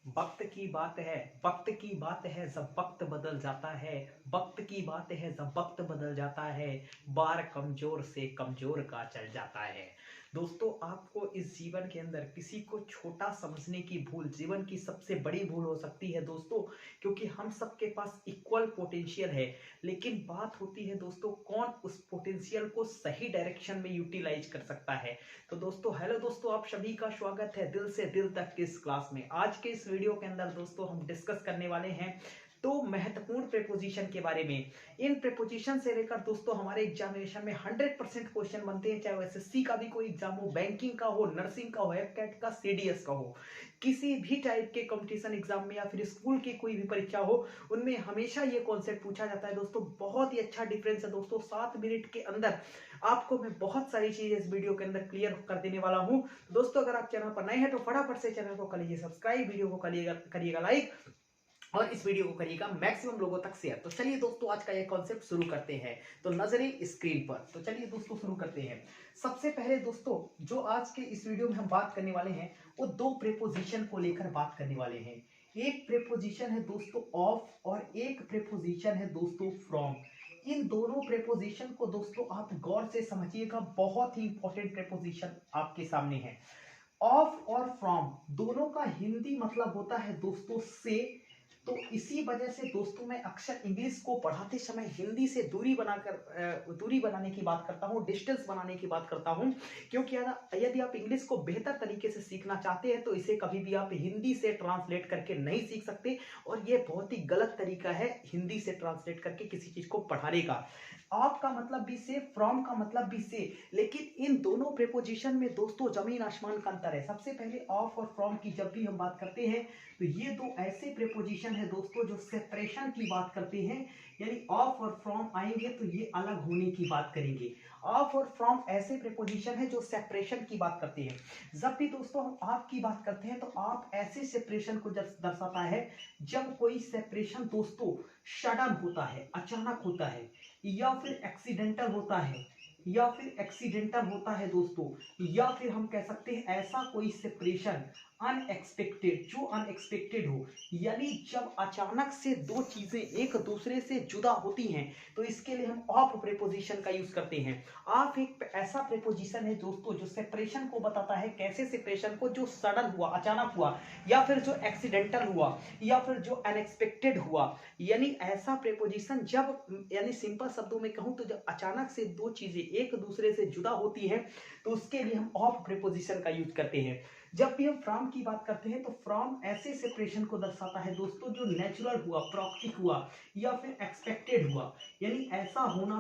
वक्त की बात है, वक्त की बात है, जब वक्त बदल जाता है। वक्त की बात है, जब वक्त बदल जाता है। बार कमजोर से कमजोर का चल जाता है। दोस्तों, आपको इस जीवन के अंदर किसी को छोटा समझने की भूल जीवन की सबसे बड़ी भूल हो सकती है दोस्तों, क्योंकि हम सबके पास इक्वल पोटेंशियल है। लेकिन बात होती है दोस्तों, कौन उस पोटेंशियल को सही डायरेक्शन में यूटिलाइज कर सकता है। तो दोस्तों, हेलो दोस्तों, आप सभी का स्वागत है दिल से दिल तक की इस क्लास में। आज के इस वीडियो के अंदर दोस्तों हम डिस्कस करने वाले हैं तो महत्वपूर्ण प्रेपोजिशन के बारे में। इन प्रेपोजिशन से लेकर दोस्तों हमारे एग्जामिनेशन में 100% क्वेश्चन बनते हैं, चाहे वो एसएससी का भी कोई एग्जाम हो, बैंकिंग का हो, नर्सिंग का हो, एफकेट का, सीडीएस का हो, किसी भी टाइप के कंपटीशन एग्जाम में या फिर स्कूल की कोई भी परीक्षा हो, उनमें हमेशा ये कॉन्सेप्ट पूछा जाता है दोस्तों। बहुत ही अच्छा डिफरेंस है दोस्तों। 7 मिनट के अंदर आपको मैं बहुत सारी चीजें इस वीडियो के अंदर क्लियर कर देने वाला हूं। दोस्तों, अगर आप चैनल पर नए हैं तो फटाफट से चैनल को कर लीजिए सब्सक्राइब, वीडियो को करिएगा लाइक और इस वीडियो को करिएगा मैक्सिमम लोगों तक शेयर। तो चलिए दोस्तों, आज का ये कॉन्सेप्ट शुरू करते हैं। तो नजरें स्क्रीन पर। तो चलिए दोस्तों शुरू करते हैं। सबसे पहले दोस्तों, जो आज के इस वीडियो में हम बात करने वाले हैं वो दो प्रेपोजिशन को लेकर बात करने वाले हैं। एक प्रेपोजिशन है दोस्तों ऑफ और एक प्रेपोजिशन है दोस्तों फ्रॉम। इन दोनों प्रेपोजिशन को दोस्तों आप गौर से समझिएगा, बहुत ही इंपॉर्टेंट प्रेपोजिशन आपके सामने है। ऑफ और फ्रॉम दोनों का हिंदी मतलब होता है दोस्तों से। तो इसी वजह से दोस्तों मैं अक्सर इंग्लिश को पढ़ाते समय हिंदी से दूरी बनाने की बात करता हूँ, डिस्टेंस बनाने की बात करता हूँ। क्योंकि यदि आप इंग्लिश को बेहतर तरीके से सीखना चाहते हैं तो इसे कभी भी आप हिंदी से ट्रांसलेट करके नहीं सीख सकते, और ये बहुत ही गलत तरीका है हिंदी से ट्रांसलेट करके किसी चीज को पढ़ाने का। ऑफ का मतलब भी से, फ्रॉम का मतलब भी से, लेकिन इन दोनों प्रेपोजिशन में दोस्तों जमीन आसमान का अंतर है। सबसे पहले ऑफ और फ्रॉम की जब भी हम बात करते हैं तो ये दो ऐसे प्रेपोजिशन है दोस्तों जो सेपरेशन की बात करते हैं। यानी ऑफ और फ्रॉम आएंगे तो ये अलग होने की बात करेंगे। ऑफ और फ्रॉम ऐसे प्रेपोजिशन है जो सेपरेशन की बात करते हैं। जब भी दोस्तों हम ऑफ की बात करते हैं तो ऑफ ऐसे सेपरेशन को दर्शाता है जब कोई सेपरेशन दोस्तों सडन होता है, अचानक होता है, या फिर एक्सीडेंटल होता है, दोस्तों, या फिर हम कह सकते हैं ऐसा कोई सेपरेशन अनएक्सपेक्टेड, जो अनएक्सपेक्टेड हो। यानी जब अचानक से दो चीजें एक दूसरे से जुदा होती हैं तो इसके लिए हम ऑफ प्रेपोजिशन का यूज करते हैं। ऑफ एक ऐसा प्रेपोजिशन है दोस्तों जो सेपरेशन को बताता है। कैसे सेपरेशन को? जो सडन हुआ, अचानक हुआ, या फिर जो एक्सीडेंटल हुआ, या फिर जो अनएक्सपेक्टेड हुआ। यानी ऐसा प्रेपोजिशन जब, यानी सिंपल शब्दों में कहूं तो जब अचानक से दो चीजें एक दूसरे से जुदा होती हैं तो उसके लिए हम ऑफ प्रेपोजिशन का यूज करते हैं। जब भी हम फ्रॉम की बात करते हैं तो फ्रॉम ऐसे सेपरेशन को दर्शाता है दोस्तों जो नेचुरल हुआ, प्राकृतिक हुआ, या फिर एक्सपेक्टेड हुआ। यानी ऐसा होना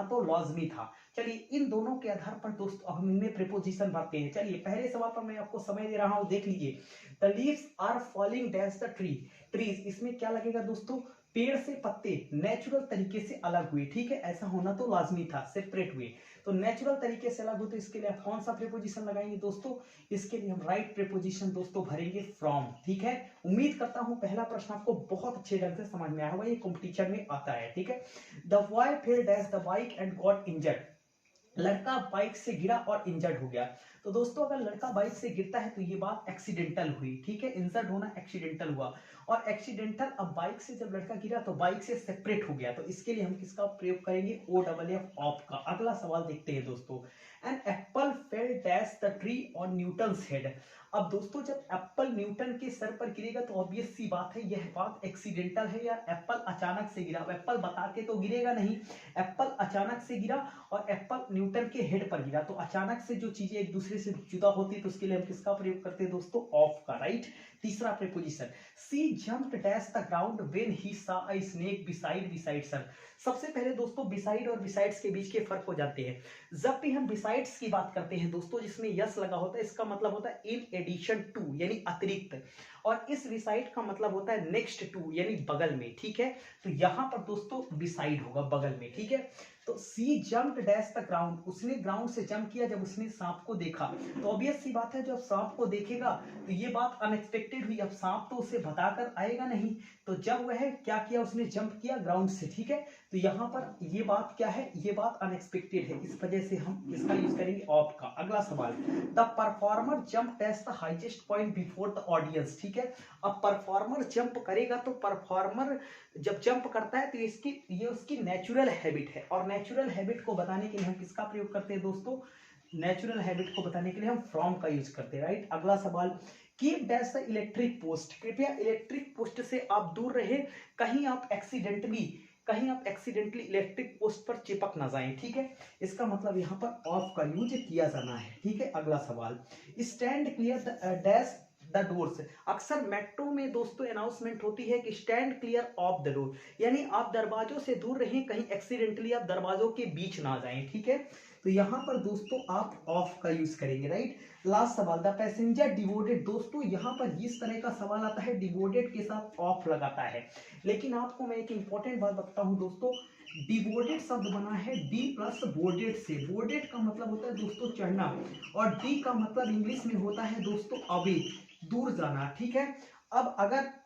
तो लाजमी था। चलिए, इन दोनों के आधार पर दोस्तों हम इनमें प्रेपोजिशन बांटते हैं। चलिए, पहले सवाल पर मैं आपको समय दे रहा हूं, देख लीजिए। The leaves are falling dash the trees. इसमें क्या लगेगा दोस्तों? पेड़ से पत्ते नेचुरल तरीके से अलग हुए। ठीक है, ऐसा होना तो लाजमी था, सेपरेट हुए। तो नेचुरल तरीके से अलग हुए तो इसके लिए आप कौन सा प्रेपोजिशन लगाएंगे दोस्तों? इसके लिए हम राइट प्रेपोजिशन दोस्तों भरेंगे, फ्रॉम। ठीक है, उम्मीद करता हूं पहला प्रश्न आपको बहुत अच्छे ढंग से समझ में आया होगा, ये कॉम्पिटिशन में आता है। ठीक है, the boy fail dash the bike and got injured. लड़का बाइक से गिरा और इंजर्ड हो गया। तो दोस्तों, अगर लड़का बाइक से गिरता है तो ये बात एक्सीडेंटल हुई। ठीक है, इंजर्ड होना एक्सीडेंटल हुआ, और एक्सीडेंटल, अब बाइक से जब लड़का गिरा तो बाइक से सेपरेट हो गया। तो इसके लिए हम किसका प्रयोग करेंगे? ओ डबल एफ, ऑफ का। अगला सवाल देखते हैं दोस्तों। An apple fell dash the tree on Newton's head. अब दोस्तों, जब एप्पल न्यूटन के सर पर गिरेगा तो ऑब्वियस सी बात है यह बात एक्सीडेंटल है, या एप्पल अचानक से गिरा। एप्पल बता के तो गिरेगा नहीं, एप्पल अचानक से गिरा और एप्पल न्यूटन के हेड पर गिरा। तो अचानक से जो चीजें एक दूसरे से जुदा होती है तो उसके लिए हम किसका प्रयोग करते हैं दोस्तों? ऑफ का। राइट। तीसरा preposition, she jumped dash the ground when he saw a snake beside sir. सबसे पहले दोस्तों बिसाइड और बिसाइड्स के बीच के फर्क को जानते हैं। जब भी हम बिसाइड्स की बात करते हैं दोस्तों जिसमें यस लगा होता है, इसका मतलब होता है इन एडिशन टू, यानी अतिरिक्त, और इस बिसाइड का मतलब होता है नेक्स्ट टू, यानी बगल में। ठीक है, तो यहां पर दोस्तों बिसाइड होगा, बगल में। ठीक है, तो सी जम्प्ड डैश द ग्राउंड, उसने ग्राउंड से जंप किया जब उसने सांप को देखा। तो ऑब्वियस सी बात है जब सांप को देखेगा तो ये बात अनएक्सपेक्टेड हुई, अब सांप तो उसे बताकर आएगा नहीं, तो जब वह क्या किया, उसने जंप किया ग्राउंड से, ठीक है। तो यहाँ पर ये बात क्या है, ये बात अनएक्सपेक्टेड है, इस वजह से हम इसका यूज करेंगे ऑफ का। अगला सवाल, the performer jump test the highest point before the audience, ठीक है। अब परफॉर्मर जंप करेगा तो परफॉर्मर जब जंप करता है तो ये उसकी नेचुरल हैबिट है, और नेचुरल हैबिट को बताने के लिए हम किसका प्रयोग करते हैं दोस्तों, नेचुरल हैबिट को बताने के लिए हम फ्रॉम का यूज करते हैं, राइट। अगला सवाल, keep dash the electric post, कृपया इलेक्ट्रिक पोस्ट से आप दूर रहे, कहीं आप एक्सीडेंटली इलेक्ट्रिक पोस्ट पर चिपक ना जाएं, ठीक है। इसका मतलब यहाँ पर ऑफ का यूज किया जाना है, ठीक है। अगला सवाल, stand clear dash the doors, अक्सर मेट्रो में दोस्तों अनाउंसमेंट होती है कि stand clear of the door, यानी आप दरवाजों से दूर रहें, कहीं एक्सीडेंटली आप दरवाजों के बीच ना जाएं, ठीक है। तो यहाँ पर दोस्तों आप ऑफ का यूज करेंगे, राइट। लास्ट सवाल, द पैसेंजर डिवोटेड, दोस्तों यहाँ पर इस तरह का सवाल आता है, डिवोटेड के साथ ऑफ लगाता है, लेकिन आपको मैं एक इंपॉर्टेंट बात बताता हूँ दोस्तों, डिवोटेड शब्द बना है डी प्लस बोर्डेड से, बोर्डेड का मतलब होता है दोस्तों चढ़ना, और डी का मतलब इंग्लिश में होता है दोस्तों अवे, दूर जाना, ठीक है। अब अगर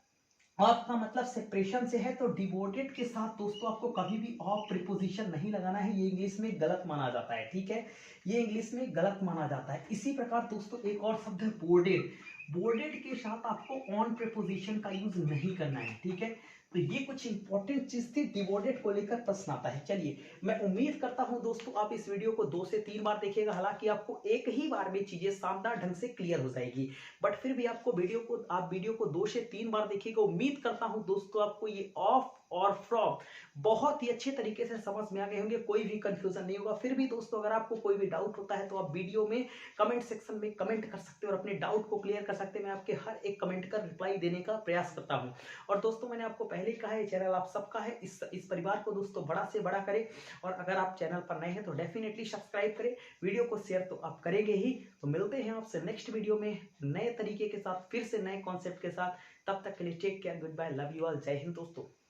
आपका मतलब सेपरेशन से है तो डिवोटेड के साथ दोस्तों आपको कभी भी ऑफ प्रीपोजिशन नहीं लगाना है, ये इंग्लिश में गलत माना जाता है, ठीक है, ये इंग्लिश में गलत माना जाता है। इसी प्रकार दोस्तों एक और शब्द है बोर्डेड, बोर्डेड के साथ आपको ऑन प्रीपोजिशन का यूज नहीं करना है, ठीक है। तो ये कुछ इंपॉर्टेंट चीज थी, डिवोटेड को लेकर प्रश्न आता है। चलिए, मैं उम्मीद करता हूं दोस्तों आप इस वीडियो को 2 से 3 बार देखिएगा, हालांकि आपको एक ही बार में चीजें शानदार ढंग से क्लियर हो जाएगी, बट फिर भी आपको वीडियो को 2 से 3 बार देखिएगा। उम्मीद करता हूं दोस्तों आपको ये ऑफ और फ्रॉम बहुत ही अच्छे तरीके से समझ में आ गए होंगे, कोई भी कंफ्यूजन नहीं होगा। फिर भी दोस्तों अगर आपको कोई भी डाउट होता है तो आप वीडियो में कमेंट सेक्शन में कमेंट कर सकते हो और अपने डाउट को क्लियर कर सकते हैं, मैं आपके हर एक कमेंट का रिप्लाई देने का प्रयास करता हूं। और दोस्तों मैंने आपको पहले ही कहा है, चैनल आप सबका है, इस परिवार को दोस्तों बड़ा से बड़ा करें, और अगर आप चैनल पर नए हैं तो डेफिनेटली सब्सक्राइब करें, वीडियो को शेयर तो आप करेंगे ही। तो मिलते हैं आपसे नेक्स्ट वीडियो में नए तरीके के साथ, फिर से नए कॉन्सेप्ट के साथ, तब तक के लिए take care, good bye, love you all, Jai Hind दोस्तों।